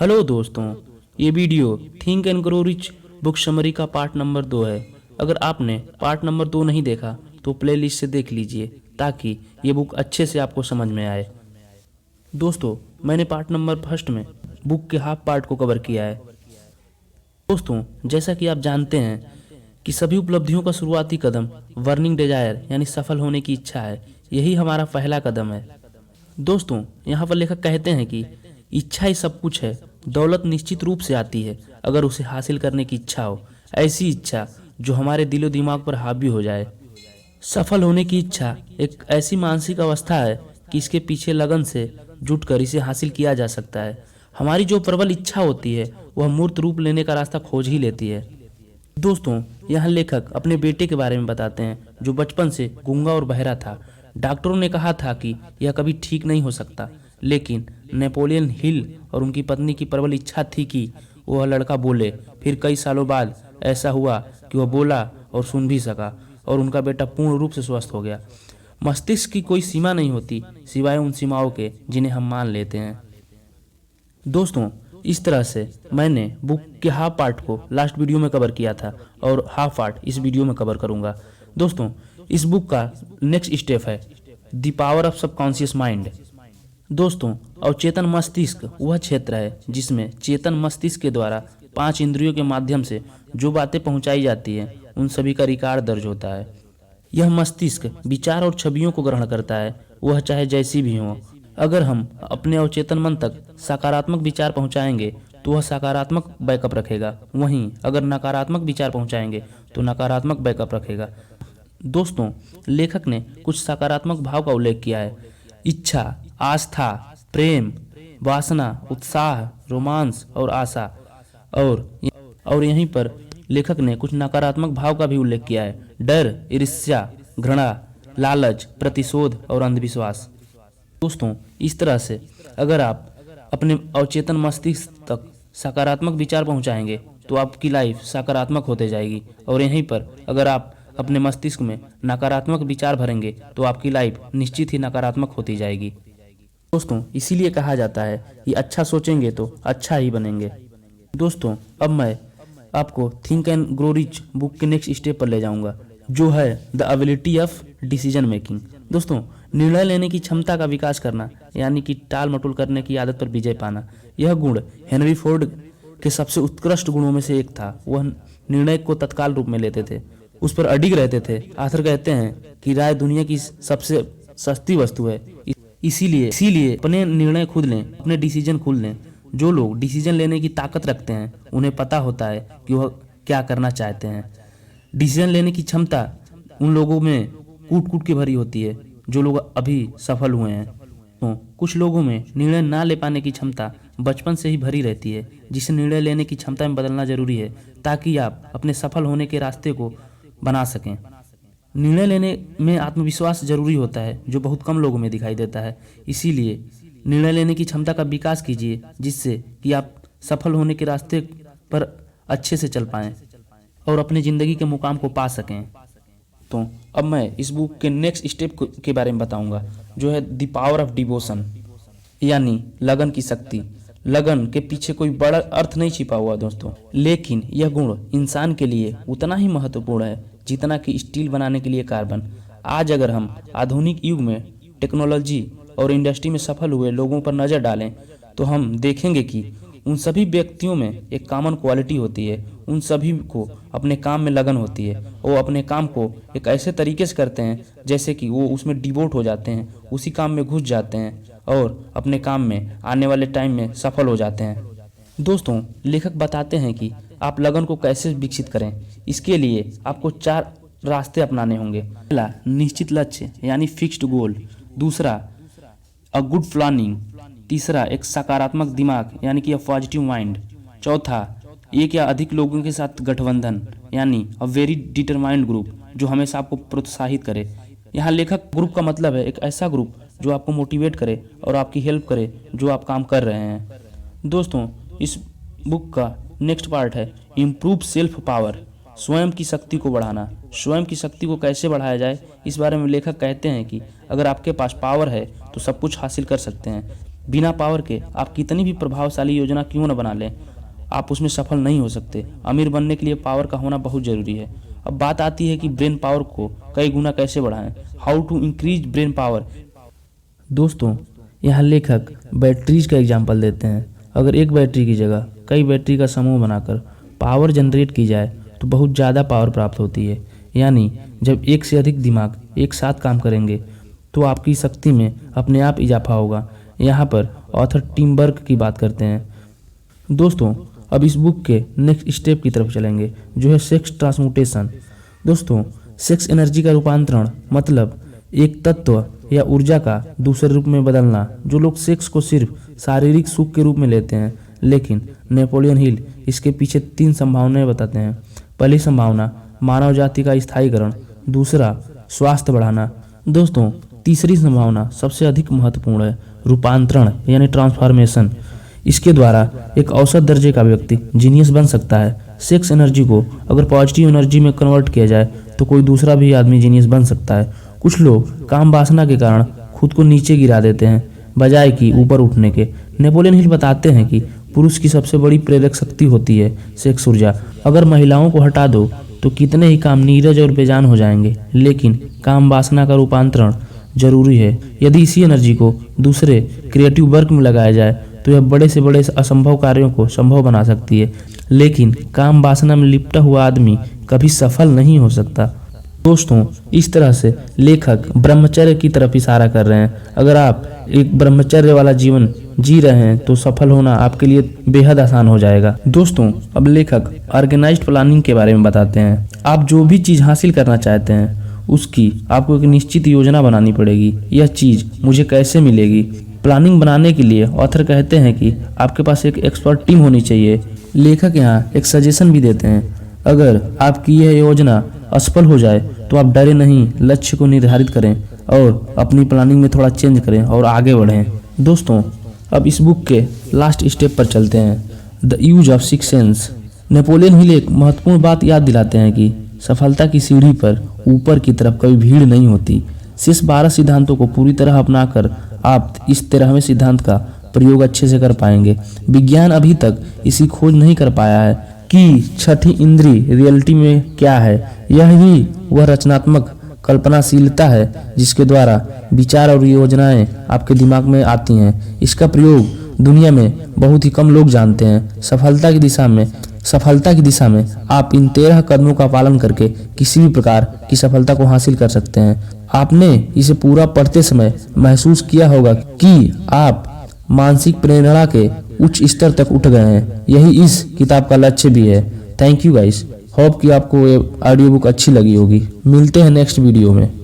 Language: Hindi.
हेलो दोस्तों, ये video think and grow rich book summary का पार्ट नंबर 2 है। अगर आपने पार्ट नंबर 2 नहीं देखा तो प्लेलिस्ट से देख लीजिए ताकि ये बुक अच्छे से आपको समझ में आए। दोस्तों, मैंने पार्ट नंबर फर्स्ट में बुक के हाफ पार्ट को कवर किया है। दोस्तों, जैसा कि आप जानते हैं कि सभी उपलब्धियों का शुरुआती कदम बर्निंग डिजायर यानी सफल होने की इच्छा है। यही हमारा पहला कदम है। दोस्तों, यहाँ पर लेखक कहते हैं कि इच्छा ही सब कुछ है। दौलत निश्चित रूप से आती है अगर उसे हासिल करने की इच्छा हो, ऐसी इच्छा जो हमारे दिलो दिमाग पर हावी हो जाए। सफल होने की इच्छा एक ऐसी मानसिक अवस्था है कि इसके पीछे लगन से जुटकर इसे हासिल किया जा सकता है। हमारी जो प्रबल इच्छा होती है वह मूर्त रूप लेने का रास्ता खोज ही लेती है। दोस्तों, यहाँ लेखक अपने बेटे के बारे में बताते हैं जो बचपन से गूंगा और बहरा था। डॉक्टरों ने कहा था कि यह कभी ठीक नहीं हो सकता, लेकिन नेपोलियन हिल और उनकी पत्नी की प्रबल इच्छा थी कि वह लड़का बोले। फिर कई सालों बाद ऐसा हुआ कि वह बोला और सुन भी सका और उनका बेटा पूर्ण रूप से स्वस्थ हो गया। मस्तिष्क की कोई सीमा नहीं होती सिवाय उन सीमाओं के जिन्हें हम मान लेते हैं। दोस्तों, इस तरह से मैंने बुक के हाफ पार्ट को लास्ट वीडियो में कवर किया था और हाफ पार्ट इस वीडियो में कवर करूंगा। दोस्तों, इस बुक का नेक्स्ट स्टेप है the power of subconscious mind. दोस्तों, अवचेतन मस्तिष्क वह क्षेत्र है जिसमें चेतन मस्तिष्क के द्वारा 5 इंद्रियों के माध्यम से जो बातें पहुंचाई जाती हैं उन सभी का रिकॉर्ड दर्ज होता है। यह मस्तिष्क विचार और छवियों को ग्रहण करता है, वह चाहे जैसी भी हो। अगर हम अपने अवचेतन मन तक सकारात्मक विचार पहुंचाएंगे तो वह सकारात्मक बैकअप रखेगा, वहीं अगर नकारात्मक विचार पहुंचाएंगे तो नकारात्मक बैकअप रखेगा। दोस्तों, लेखक ने कुछ सकारात्मक भाव का उल्लेख किया है: इच्छा, आस्था, प्रेम, वासना, उत्साह, रोमांस और आशा। और यहीं पर लेखक ने कुछ नकारात्मक भाव का भी उल्लेख किया है: डर, ईर्ष्या, घृणा, लालच, प्रतिशोध और अंधविश्वास। दोस्तों, इस तरह से अगर आप अपने अवचेतन मस्तिष्क तक सकारात्मक विचार पहुंचाएंगे तो आपकी लाइफ सकारात्मक होते जाएगी, और यहीं पर अगर आप अपने मस्तिष्क में नकारात्मक विचार भरेंगे तो आपकी लाइफ निश्चित ही नकारात्मक होती जाएगी। दोस्तों, इसीलिए कहा जाता है कि अच्छा सोचेंगे तो अच्छा ही बनेंगे। दोस्तों, अब मैं आपको think and grow rich book के नेक्स्ट स्टेप पर ले जाऊंगा, जो है the ability of decision making. दोस्तों, निर्णय लेने की क्षमता का विकास करना यानी कि टाल मटोल करने की आदत पर विजय पाना, यह गुण हेनरी फोर्ड के सबसे उत्कृष्ट गुणों में से एक था। वह निर्णय को तत्काल रूप में लेते थे, उस पर अडिग रहते थे। आथर कहते हैं कि राय दुनिया की सबसे सस्ती वस्तु है, इसीलिए अपने निर्णय खुद लें, अपने डिसीजन खुद लें। जो लोग डिसीजन लेने की ताकत रखते हैं उन्हें पता होता है कि वह क्या करना चाहते हैं। डिसीजन लेने की क्षमता उन लोगों में कूट कूट के भरी होती है जो लोग अभी सफल हुए हैं। तो कुछ लोगों में निर्णय ना ले पाने की क्षमता बचपन से ही भरी रहती है, जिसे निर्णय लेने की क्षमता में बदलना जरूरी है ताकि आप अपने सफल होने के रास्ते को बना सकें। निर्णय लेने में आत्मविश्वास जरूरी होता है जो बहुत कम लोगों में दिखाई देता है। इसीलिए निर्णय लेने की क्षमता का विकास कीजिए जिससे कि आप सफल होने के रास्ते पर अच्छे से चल पाएं और अपने ज़िंदगी के मुकाम को पा सकें। तो अब मैं इस बुक के नेक्स्ट स्टेप के बारे में बताऊंगा, जो है द पावर ऑफ डिवोशन यानी लगन की शक्ति। लगन के पीछे कोई बड़ा अर्थ नहीं छिपा हुआ दोस्तों, लेकिन यह गुण इंसान के लिए उतना ही महत्वपूर्ण है जितना कि स्टील बनाने के लिए कार्बन। आज अगर हम आधुनिक युग में टेक्नोलॉजी और इंडस्ट्री में सफल हुए लोगों पर नज़र डालें तो हम देखेंगे कि उन सभी व्यक्तियों में एक कॉमन क्वालिटी होती है। उन सभी को अपने काम में लगन होती है। वो अपने काम को एक ऐसे तरीके से करते हैं जैसे कि वो उसमें डिवोट हो जाते हैं, उसी काम में घुस जाते हैं और अपने काम में आने वाले टाइम में सफल हो जाते हैं। दोस्तों, लेखक बताते हैं कि आप लगन को कैसे विकसित करें। इसके लिए आपको 4 रास्ते अपनाने होंगे। पहला, निश्चित लक्ष्य यानी फिक्स्ड गोल। दूसरा, अ गुड प्लानिंग। तीसरा, एक सकारात्मक दिमाग यानी कि अ पॉजिटिव माइंड। चौथा, एक या अधिक लोगों के साथ गठबंधन यानी अ वेरी डिटरमाइंड ग्रुप जो हमेशा आपको प्रोत्साहित करे। यहाँ लेखक ग्रुप का मतलब है एक ऐसा ग्रुप जो आपको मोटिवेट करे और आपकी हेल्प करे जो आप काम कर रहे हैं। दोस्तों, इस बुक का नेक्स्ट पार्ट है इम्प्रूव सेल्फ पावर, स्वयं की शक्ति को बढ़ाना। स्वयं की शक्ति को कैसे बढ़ाया जाए, इस बारे में लेखक कहते हैं कि अगर आपके पास पावर है तो सब कुछ हासिल कर सकते हैं। बिना पावर के आप कितनी भी प्रभावशाली योजना क्यों न बना लें, आप उसमें सफल नहीं हो सकते। अमीर बनने के लिए पावर का होना बहुत जरूरी है। अब बात आती है कि ब्रेन पावर को कई गुना कैसे बढ़ाएं, how to increase brain power. दोस्तों, यहाँ लेखक बैटरीज का एग्जाम्पल देते हैं। अगर एक बैटरी की जगह कई बैटरी का समूह बनाकर पावर जनरेट की जाए तो बहुत ज़्यादा पावर प्राप्त होती है। यानी जब एक से अधिक दिमाग एक साथ काम करेंगे तो आपकी शक्ति में अपने आप इजाफा होगा। यहाँ पर ऑथर टिम बर्ग की बात करते हैं। दोस्तों, अब इस बुक के नेक्स्ट स्टेप की तरफ चलेंगे, जो है सेक्स ट्रांसम्यूटेशन। दोस्तों, सेक्स एनर्जी का रूपांतरण मतलब एक तत्व या ऊर्जा का दूसरे रूप में बदलना। जो लोग सेक्स को सिर्फ शारीरिक सुख के रूप में लेते हैं, लेकिन नेपोलियन हिल इसके पीछे 3 संभावनाएं बताते हैं। पहली संभावना मानव जाति का स्थायीकरण, दूसरा स्वास्थ्य बढ़ाना। दोस्तों, तीसरी संभावना सबसे अधिक महत्वपूर्ण है, रूपांतरण यानी ट्रांसफॉर्मेशन। इसके द्वारा एक औसत दर्जे का व्यक्ति जीनियस बन सकता है। सेक्स एनर्जी को अगर पॉजिटिव एनर्जी में कन्वर्ट किया जाए तो कोई दूसरा भी आदमी जीनियस बन सकता है। कुछ लोग काम वासना के कारण खुद को नीचे गिरा देते हैं बजाय कि ऊपर उठने के। नेपोलियन हिल बताते हैं कि पुरुष की सबसे बड़ी प्रेरक शक्ति होती है सेक्स ऊर्जा। अगर महिलाओं को हटा दो तो कितने ही काम नीरज और बेजान हो जाएंगे, लेकिन काम वासना का रूपांतरण जरूरी है। यदि इसी एनर्जी को दूसरे क्रिएटिव वर्क में लगाया जाए तो यह बड़े से बड़े असंभव कार्यों को संभव बना सकती है, लेकिन काम वासना में लिपटा हुआ आदमी कभी सफल नहीं हो सकता। दोस्तों, इस तरह से लेखक ब्रह्मचर्य की तरफ इशारा कर रहे हैं। अगर आप एक ब्रह्मचर्य वाला जीवन जी रहे हैं तो सफल होना आपके लिए बेहद आसान हो जाएगा। दोस्तों, अब लेखक ऑर्गेनाइज्ड प्लानिंग के बारे में बताते हैं। आप जो भी चीज़ हासिल करना चाहते हैं उसकी आपको एक निश्चित योजना बनानी पड़ेगी। यह चीज़ मुझे कैसे मिलेगी? प्लानिंग बनाने के लिए ऑथर कहते हैं कि आपके पास एक एक्सपर्ट टीम होनी चाहिए। लेखक यहाँ एक सजेशन भी देते हैं, अगर आपकी यह योजना असफल हो जाए तो आप डरे नहीं, लक्ष्य को निर्धारित करें और अपनी प्लानिंग में थोड़ा चेंज करें और आगे बढ़ें। दोस्तों, अब इस बुक के लास्ट स्टेप पर चलते हैं, the use of six sense. Napoleon Hill एक महत्वपूर्ण बात याद दिलाते हैं कि सफलता की सीढ़ी पर ऊपर की तरफ कभी भीड़ नहीं होती। शेष 12 सिद्धांतों को पूरी तरह अपनाकर आप इस 13वें सिद्धांत का प्रयोग अच्छे से कर पाएंगे। विज्ञान अभी तक इसी खोज नहीं कर पाया है कि छठी इंद्रिय रियलिटी में क्या है। यही वह रचनात्मक कल्पनाशीलता है जिसके द्वारा विचार और योजनाएं आपके दिमाग में आती हैं। इसका प्रयोग दुनिया में बहुत ही कम लोग जानते हैं। सफलता की दिशा में आप इन 13 कदमों का पालन करके किसी भी प्रकार की सफलता को हासिल कर सकते हैं। आपने इसे पूरा पढ़ते समय महसूस किया होगा कि आप मानसिक प्रेरणा के उच्च स्तर तक उठ गए हैं। यही इस किताब का लक्ष्य भी है। थैंक यू गाइस, होप कि आपको ये ऑडियो बुक अच्छी लगी होगी। मिलते हैं नेक्स्ट वीडियो में।